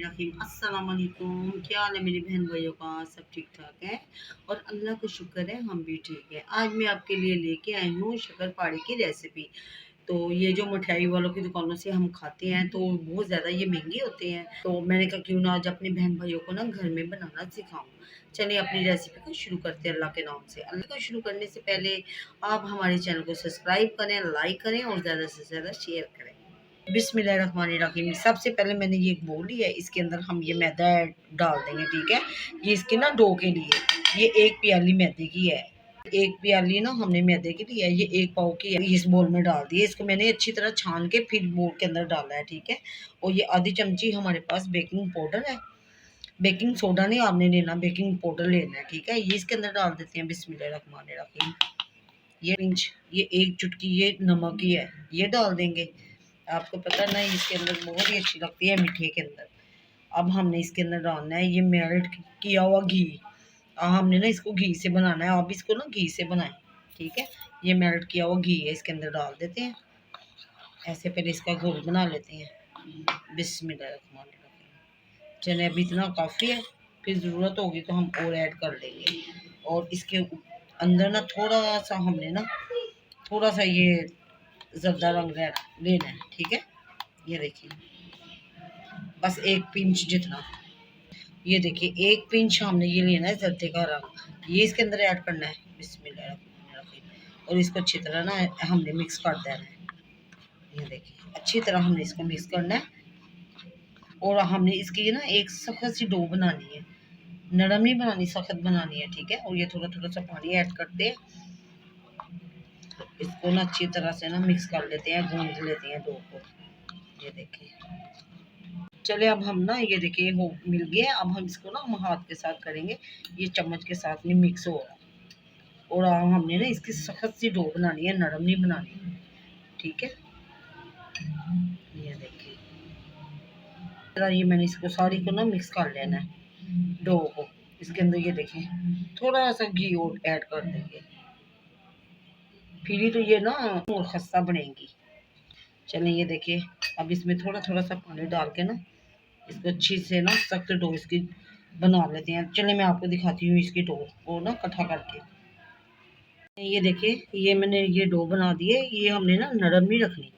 बिस्मिल्लाहिर्रहमानिर्रहीम। अस्सलाम वालेकुम। क्या हाल है मेरी बहन भाइयों का? सब ठीक ठाक है और अल्लाह का शुक्र है हम भी ठीक है। आज मैं आपके लिए लेके आई हूँ शक्करपारे की रेसिपी। तो ये जो मिठाई वालों की दुकानों से हम खाते हैं तो बहुत ज़्यादा ये महंगे होते हैं, तो मैंने कहा क्यों ना आज अपने बहन भाइयों को ना घर में बनाना सिखाऊं। चलिए अपनी रेसिपी को शुरू करते हैं अल्लाह के नाम से। अल्लाह को शुरू करने से पहले आप हमारे चैनल को सब्सक्राइब करें, लाइक करें और ज़्यादा से ज़्यादा शेयर करें। बिस्मिल्लाहिर्रहमानिर्रहीम। सबसे पहले मैंने ये एक बोल लिया है, इसके अंदर हम ये मैदा डाल देंगे। ठीक है, ये इसके ना डो के लिए ये एक प्याली मैदे की है। एक प्याली ना हमने मैदे की ली है, ये एक पाव की है। इस बोल में डाल दिए, इसको मैंने अच्छी तरह छान के फिर बोल के अंदर डाला है। ठीक है, और ये आधी चमची हमारे पास बेकिंग पाउडर है। बेकिंग सोडा नहीं आपने लेना, बेकिंग पाउडर लेना है। ठीक है, ये इसके अंदर डाल देते हैं। बिस्मिल्लाहिर्रहमानिर्रहीम। ये एक चुटकी ये नमक की है, ये डाल देंगे। आपको पता है ना, इसके अंदर बहुत ही अच्छी लगती है मीठे के अंदर। अब हमने इसके अंदर डालना है ये मेल्ट किया हुआ घी। हमने ना इसको घी से बनाना है, आप इसको ना घी से बनाएं। ठीक है, ये मेल्ट किया हुआ घी है, इसके अंदर डाल देते हैं। ऐसे पहले इसका घोल बना लेते हैं। बिस्मिल्लाहिर्रहमानिर्रहीम। चले अभी इतना काफ़ी है, फिर ज़रूरत होगी तो हम और ऐड कर लेंगे। और इसके अंदर ना थोड़ा सा हमने ना थोड़ा सा ये ज़र्दा रंग लेना है। ठीक है, ये देखिए बस एक पिंच जितना। ये देखिए एक पिंच हमने ये लेना है जर्दे का रंग, ये इसके अंदर ऐड करना है। बिस्मिल्लाह। और इसको अच्छी तरह ना हमने मिक्स कर देना है। ये देखिए अच्छी तरह हमने इसको मिक्स करना है। और हमने इसकी ना एक सख्त सी डो बनानी है, नरम नहीं बनानी, सख्त बनानी है। ठीक है, और ये थोड़ा थोड़ा सा पानी ऐड करते हैं, इसको ना अच्छी तरह से ना मिक्स कर लेते हैं, गूंद लेते हैं डो को। ये देखिए चले अब हम ना ये देखिए हो मिल गया। अब हम इसको ना हम हाथ के साथ करेंगे, ये चम्मच के साथ नहीं मिक्स हो रहा। और हमने ना इसकी सख्त सी डो बनानी है, नरम नहीं बनानी। ठीक है, ये देखिए ये मैंने इसको सारी को ना मिक्स कर लेना है डो को। इसके अंदर ये देखिए थोड़ा सा घी और ऐड कर देंगे, फिर ही तो ये ना और खस्ता बनेगी। चलें ये देखिए अब इसमें थोड़ा थोड़ा सा पानी डाल के ना इसको अच्छी से ना सख्त डो इसकी बना लेते हैं। चलिए मैं आपको दिखाती हूँ इसकी डो को ना इकट्ठा करके। ये देखिए ये मैंने ये डो बना दी है, ये हमने ना नरम नहीं रखनी,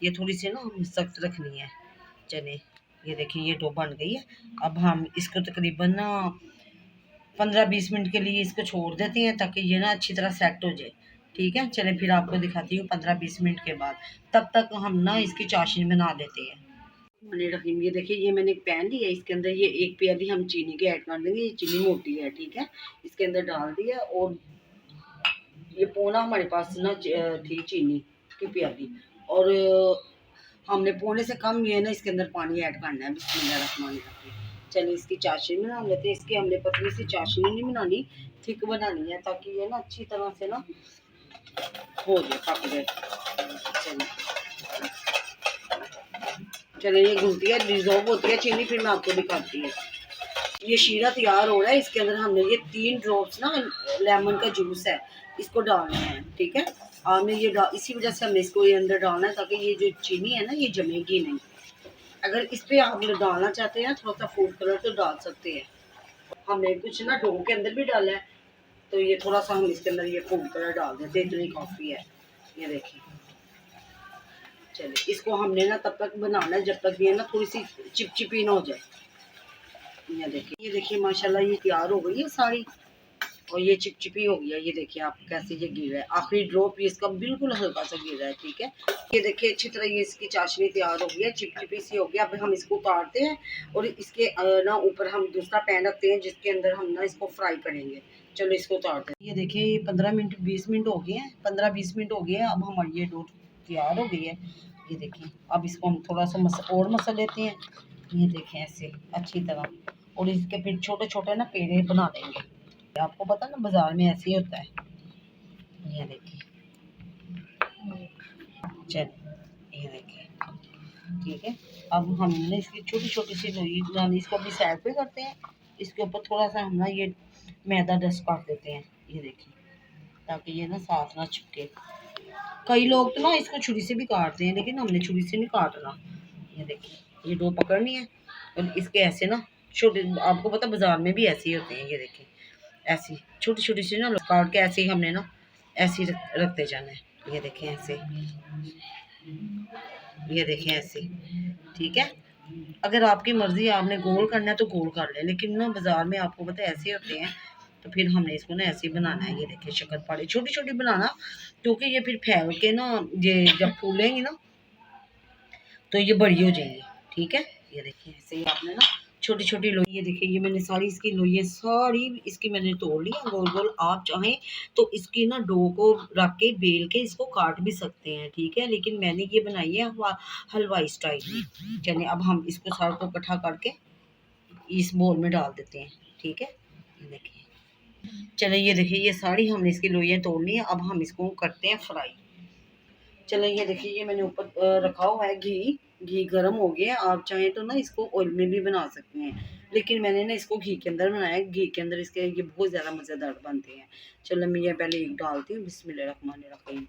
ये थोड़ी सी ना हम सख्त रखनी है। चलिए ये देखिए ये डो बन गई है। अब हम इसको तकरीबन ना 15-20 मिनट के लिए इसको छोड़ देते हैं ताकि ये ना अच्छी तरह सेट हो जाए। ठीक है, चलें फिर आपको दिखाती हूँ 15-20 मिनट के बाद। तब तक हम ना इसकी चाशनी बना लेते हैं। रहीम ये देखिए ये मैंने एक पैन लिया, इसके अंदर ये एक प्याली हम चीनी की ऐड कर देंगे। ये चीनी मोटी है। ठीक है, इसके अंदर डाल दिया। और ये पौना हमारे पास ना थी चीनी की प्याली, और हमने पौने से कम ये ना इसके अंदर पानी ऐड करना है। बिस्मिल्लाहिर्रहमानिर्रहीम। चलिए इसकी चाशनी बना लेते हैं। इसकी हमने पतली सी चाशनी नहीं बनानी, थिक बनानी है ताकि ये ना अच्छी तरह से ना हो जाए, पक जाए। चलिए ये घुलती है, डिजॉल्व होती है चीनी, फिर मैं आपको दिखाती हूँ। ये शीरा तैयार हो रहा है, इसके अंदर हमने ये 3 ड्रॉप्स ना लेमन का जूस है, इसको डालना है। ठीक है, हमने ये इसी वजह से हमने इसको ये अंदर डालना है ताकि ये जो चीनी है ना ये जमेगी नहीं। अगर इस पर आप डालना चाहते हैं थोड़ा सा फूड कलर तो डाल सकते हैं। हमने कुछ ना डो के अंदर भी डाला है, तो ये थोड़ा सा हम इसके अंदर ये फूड कलर डाल देते हैं, इतनी काफ़ी है। ये देखिए चलिए इसको हमने ना तब तक बनाना है जब तक ये ना थोड़ी सी चिपचिपी ना हो जाए। ये देखिए माशाल्लाह ये तैयार हो गई है सारी, और ये चिपचिपी हो गया। ये देखिए आप कैसे ये गिर रहा है, आखिरी ड्रॉप ये इसका बिल्कुल हल्का सा गिर रहा है। ठीक है, ये देखिए अच्छी तरह ये इसकी चाशनी तैयार हो गई है, चिपचिपी सी हो गया। अब हम इसको उतारते हैं और इसके ना ऊपर हम दूसरा पैन रखते हैं जिसके अंदर हम ना इसको फ्राई करेंगे। चलो इसको उतारते हैं। ये देखिए ये 15-20 मिनट हो गए हैं, 15-20 मिनट हो गए हैं। अब हमारी ये डो तैयार हो गई है। ये देखिए अब इसको हम थोड़ा सा और मसल लेते हैं। ये देखें ऐसे अच्छी तरह, और इसके फिर छोटे छोटे ना पेड़े बना देंगे। आपको पता ना बाजार में ऐसे ही होता है। ये देखिए चल ये देखिए ठीक है। अब हमने इसकी छोटी छोटी सी लोई बनानी, इसको अपनी साइड पे करते हैं। इसके ऊपर थोड़ा सा हम ना ये मैदा डस्ट कर देते हैं। ये देखिए ताकि ये ना साथ ना चिपके। कई लोग तो ना इसको छुरी से भी काटते हैं, लेकिन हमने छुरी से नहीं काटना, ये देखिए, ये डो पकड़नी है और इसके ऐसे ना छोटे, आपको पता बाजार में भी ऐसे ही होते हैं। ये देखिए ऐसी छोटी छोटी सी ना काट के ऐसे ही हमने ना ऐसे ही रखते जाना है। ये देखें ऐसे, ये देखें ऐसे, ठीक है। अगर आपकी मर्जी आपने गोल करना है तो गोल कर लें, लेकिन ना बाजार में आपको पता है ऐसे होते हैं, तो फिर हमने इसको ना ऐसे ही बनाना है। ये देखिए शक्करपारे छोटी छोटी बनाना, क्योंकि ये फिर फैल के ना ये जब फूलेंगी ना तो ये बड़ी हो जाएंगी, ठीक है। ये देखिए ऐसे ही आपने ना छोटी छोटी लोई, ये देखिए ये मैंने सारी इसकी लोइयाँ सारी इसकी मैंने तोड़ ली गोल गोल। आप चाहें तो इसकी ना डो को रख के बेल के इसको काट भी सकते हैं, ठीक है, लेकिन मैंने ये बनाई है हलवाई स्टाइल में। चलिए अब हम इसको सारा को इकट्ठा करके इस बोल में डाल देते हैं, ठीक है। ये देखिए, चलिए ये देखिए ये सारी हमने इसकी लोइयाँ तोड़ ली हैं। अब हम इसको करते हैं फ्राई। चलो ये देखिए ये मैंने ऊपर रखा हुआ है घी, घी गर्म हो गया है। आप चाहें तो ना इसको ऑयल में भी बना सकते हैं, लेकिन मैंने ना इसको घी के अंदर बनाया। घी के अंदर इसके ये बहुत ज़्यादा मज़ेदार बनते हैं। चलो मैं ये पहले एक डालती हूँ, बिस्मिल्लाहिर्रहमानिर्रहीम।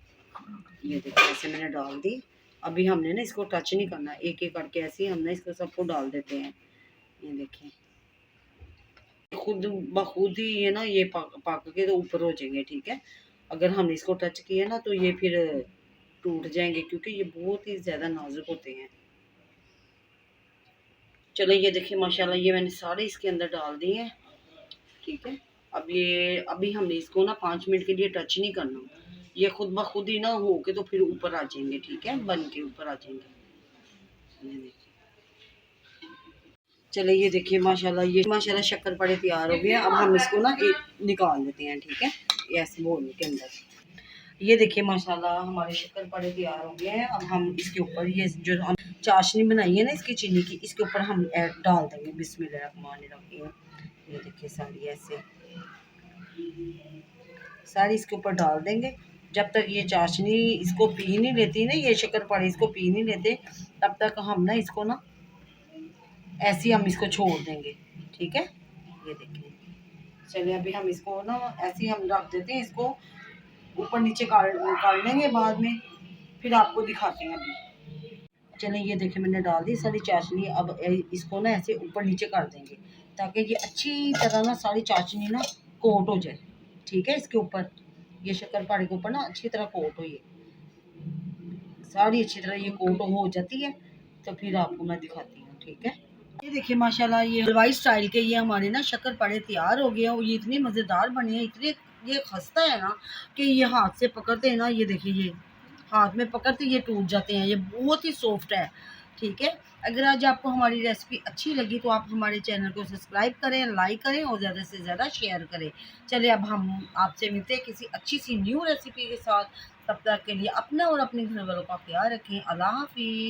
ये देखिए ऐसे मैंने डाल दी। अभी हमने ना इसको टच नहीं करना, एक एक करके ऐसे ही हमने इसको सबको डाल देते हैं। ये देखिए खुद ब खुद ही ये ना ये पक के तो ऊपर हो जाएंगे, ठीक है। अगर हमने इसको टच किया ना तो ये फिर टूट जाएंगे, क्योंकि ये बहुत ही ज़्यादा नाजुक होते हैं। चलो ये देखिए माशाल्लाह ये मैंने सारे इसके अंदर डाल दिए हैं, ठीक है। अब ये अभी हमने इसको ना 5 मिनट के लिए टच नहीं करना, ये खुद ब खुद ही ना हो के तो फिर ऊपर आ जाएंगे, ठीक है, बन के ऊपर आ जाएंगे। ये देखिए चलो ये देखिए माशाल्लाह ये माशाल्लाह शक्करपारे तैयार हो गए। अब हम इसको ना एक निकाल देते हैं, ठीक है, ऐसे बोल के अंदर। ये देखिए माशाल्लाह हमारे शक्करपारे तैयार हो गए हैं। अब हम इसके ऊपर ये जो हम चाशनी बनाई है ना इसकी चीनी की, इसके ऊपर हम डाल देंगे बिस्मिल्लाहिर्रहमानिर्रहीम। ये देखिए सारी ऐसे सारी इसके ऊपर डाल देंगे। जब तक ये चाशनी इसको पी नहीं लेती ना, ये शक्करपारे इसको पी नहीं लेते, तब तक हम ना इसको ना ऐसे ही हम इसको छोड़ देंगे, ठीक है। ये देखिए चलिए अभी हम इसको ना ऐसे ही हम रख देते हैं, इसको ऊपर नीचे काट लेंगे बाद में, फिर आपको दिखाते हैं। अभी चलिए ये देखिए मैंने डाल दी सारी चाशनी। अब इसको ना ऐसे ऊपर नीचे कर देंगे, ताकि ये अच्छी तरह ना सारी चाशनी ना कोट हो जाए, ठीक है। इसके ऊपर ये शक्करपारे के ऊपर ना अच्छी तरह कोट हो, ये सारी अच्छी तरह ये कोट हो जाती है, तो फिर आपको मैं दिखाती हूँ, ठीक है। ये देखिए माशाल्लाह ये हलवाई स्टाइल के ये हमारे ना शक्करपारे तैयार हो गए हैं। और ये इतने मज़ेदार बने हैं, इतने ये खस्ता है ना कि ये हाथ से पकड़ते हैं ना, ये देखिए ये हाथ में पकड़ते ये टूट जाते हैं। ये बहुत ही सॉफ्ट है, ठीक है। अगर आज आपको हमारी रेसिपी अच्छी लगी तो आप हमारे चैनल को सब्सक्राइब करें, लाइक करें और ज़्यादा से ज़्यादा शेयर करें। चलिए अब हम आपसे मिलते हैं किसी अच्छी सी न्यू रेसिपी के साथ। तब तक के लिए अपना और अपने घर वालों का ख्याल रखें। अल्लाह हाफिज़।